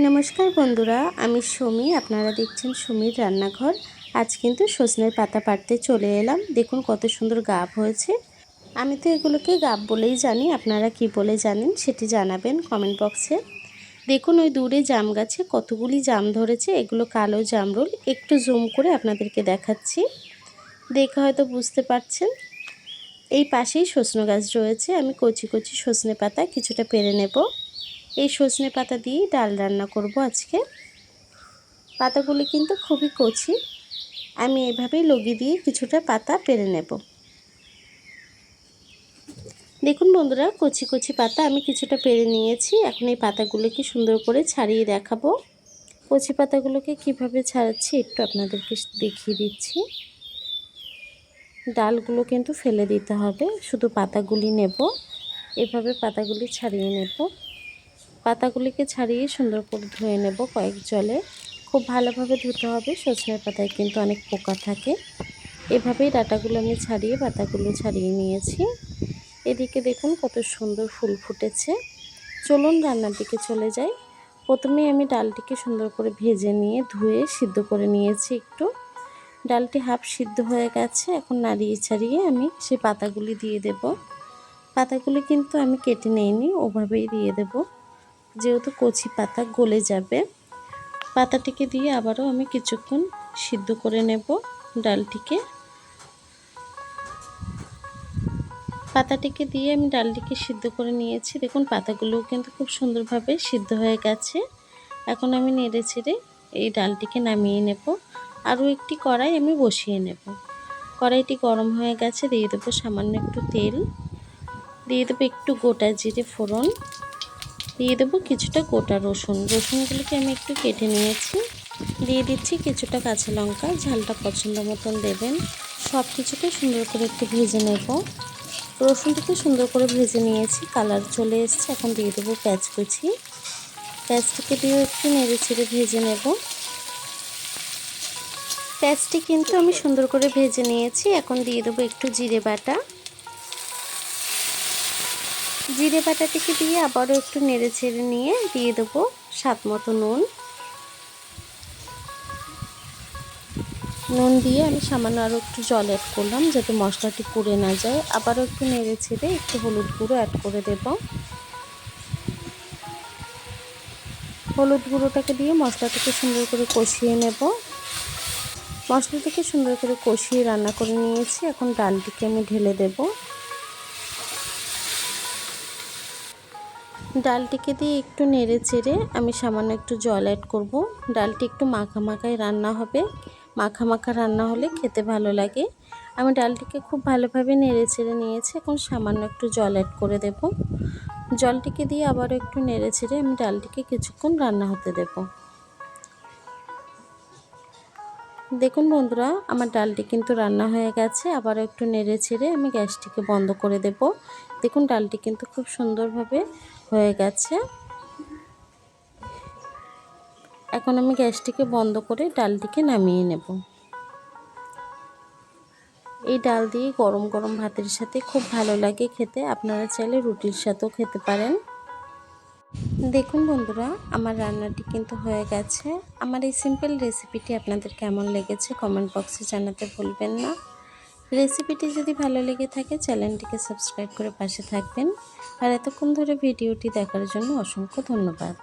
নমস্কার বন্ধুরা, আমি সুমি। আপনারা দেখছেন সুমির রান্নাঘর। আজ কিন্তু সজনের পাতা পাড়তে চলে এলাম। দেখুন কত সুন্দর গাব হয়েছে। আমি তো এগুলোকে গাব বলেই জানি, আপনারা কি বলে জানেন সেটি জানাবেন কমেন্ট বক্সে। দেখুন ওই দূরে জাম গাছে কতগুলি জাম ধরেছে, এগুলো কালো জামরুল। একটু জুম করে আপনাদেরকে দেখাচ্ছি, দেখে হয়তো বুঝতে পারছেন। এই পাশেই সজনে গাছ রয়েছে। আমি কচি কচি সজনে পাতা কিছুটা পেরে নেব। এই সজনে পাতা দিয়েই ডাল রান্না করব আজকে। পাতাগুলি কিন্তু খুবই কচি, আমি এভাবেই লগিয়ে দিয়ে কিছুটা পাতা পেরে নেব। দেখুন বন্ধুরা, কচি কচি পাতা আমি কিছুটা পেরে নিয়েছি। এখন এই পাতাগুলোকে সুন্দর করে ছাড়িয়ে দেখাবো। কচি পাতাগুলোকে কিভাবে ছাড়াচ্ছি একটু আপনাদেরকে দেখিয়ে দিচ্ছি। ডালগুলো কিন্তু ফেলে দিতে হবে, শুধু পাতাগুলি নেব। এভাবে পাতাগুলি ছাড়িয়ে নেব। পাতাগুলিকে ছাড়িয়ে সুন্দর করে ধুয়ে নেব কয়েক জলে। খুব ভালোভাবে ধুতে হবে, সজনের পাতায় কিন্তু অনেক পোকা থাকে। এভাবেই ডাঁটাগুলো আমি ছাড়িয়ে পাতাগুলো ছাড়িয়ে নিয়েছি। এদিকে দেখুন কত সুন্দর ফুল ফুটেছে। চলুন রান্নার দিকে চলে যাই। প্রথমে আমি ডালটিকে সুন্দর করে ভেজে নিয়ে ধুয়ে সিদ্ধ করে নিয়েছি একটু। ডালটি হাফ সিদ্ধ হয়ে গেছে। এখন নাড়িয়ে ছাড়িয়ে আমি সেই পাতাগুলি দিয়ে দেব। পাতাগুলি কিন্তু আমি কেটে নিইনি, ওভাবেই দিয়ে দেব, যেহেতু কচি পাতা গলে যাবে। পাতাটিকে দিয়ে আবারও আমি কিছুক্ষণ সিদ্ধ করে নেব ডালটিকে। পাতাটিকে দিয়ে আমি ডালটিকে সিদ্ধ করে নিয়েছি। দেখুন পাতাগুলোও কিন্তু খুব সুন্দরভাবে সিদ্ধ হয়ে গেছে। এখন আমি নেড়ে ছেড়ে এই ডালটিকে নামিয়ে নেব। আরও একটি কড়াই আমি বসিয়ে নেব। কড়াইটি গরম হয়ে গেছে, দিয়ে দেবো সামান্য একটু তেল, দিয়ে দেবো একটু গোটা জিরে ফোড়ন, দিয়ে দেবো কিছুটা গোটা রসুন। রসুনগুলোকে আমি একটু কেটে নিয়েছি। দিয়ে দিচ্ছি কিছুটা কাঁচা লঙ্কা, ঝালটা পছন্দ মতন দেবেন। সব কিছুকে সুন্দর করে একটু ভেজে নেব। রসুনটাকে সুন্দর করে ভেজে নিয়েছি, কালার চলে এসছে। এখন দিয়ে দেবো পেঁয়াজ কুচি। পেঁয়াজটিকে দিয়ে একটু নেড়ে ছেড়ে ভেজে নেব। পেঁয়াজটি কিন্তু আমি সুন্দর করে ভেজে নিয়েছি। এখন দিয়ে দেবো একটু জিরে বাটা। জিরে বাটাটিকে দিয়ে আবারও একটু নেড়ে ছেড়ে নিয়ে দিয়ে দেবো স্বাদ মতো নুন। নুন দিয়ে আমি সামান্য আরও একটু জল অ্যাড করলাম, যাতে মশলাটি পুড়ে না যায়। আবারও একটু নেড়ে ছেড়ে একটু হলুদ গুঁড়ো অ্যাড করে দেব। হলুদ গুঁড়োটাকে দিয়ে মশলাটাকে সুন্দর করে কষিয়ে নেব। মশলাটাকে সুন্দর করে কষিয়ে রান্না করে নিয়েছি। এখন ডালটিকে আমি ঢেলে দেব। ডালটিকে দিয়ে একটু নেড়ে চেড়ে আমি সামান্য একটু জল অ্যাড করব। ডালটি একটু মাখা মাখায় রান্না হবে, মাখা মাখা রান্না হলে খেতে ভালো লাগে। আমি ডালটিকে খুব ভালোভাবে নেড়ে চেড়ে নিয়েছি। এখন সামান্য একটু জল অ্যাড করে দেব। জলটিকে দিয়ে আবারও একটু নেড়ে চেড়ে আমি ডালটিকে কিছুক্ষণ রান্না হতে দেব। দেখুন বন্ধুরা, আমার ডালটি কিন্তু রান্না হয়ে গেছে। আবারও একটু নেড়ে ছেড়ে আমি গ্যাসটিকে বন্ধ করে দেব। দেখুন ডালটি কিন্তু খুব সুন্দরভাবে হয়ে গেছে। এখন আমি গ্যাসটিকে বন্ধ করে ডালটিকে নামিয়ে নেব। এই ডাল দিয়ে গরম গরম ভাতের সাথে খুব ভালো লাগে খেতে। আপনারা চাইলে রুটির সাথেও খেতে পারেন। দেখুন বন্ধুরা, আমার রান্নাটি কিন্তু হয়ে গেছে। আমার এই সিম্পল রেসিপিটি আপনাদের কেমন লেগেছে কমেন্ট বক্সে জানাতে ভুলবেন না। রেসিপিটি যদি ভালো লেগে থাকে চ্যানেলটিকে সাবস্ক্রাইব করে পাশে থাকবেন। আর এতক্ষণ ধরে ভিডিওটি দেখার জন্য অসংখ্য ধন্যবাদ।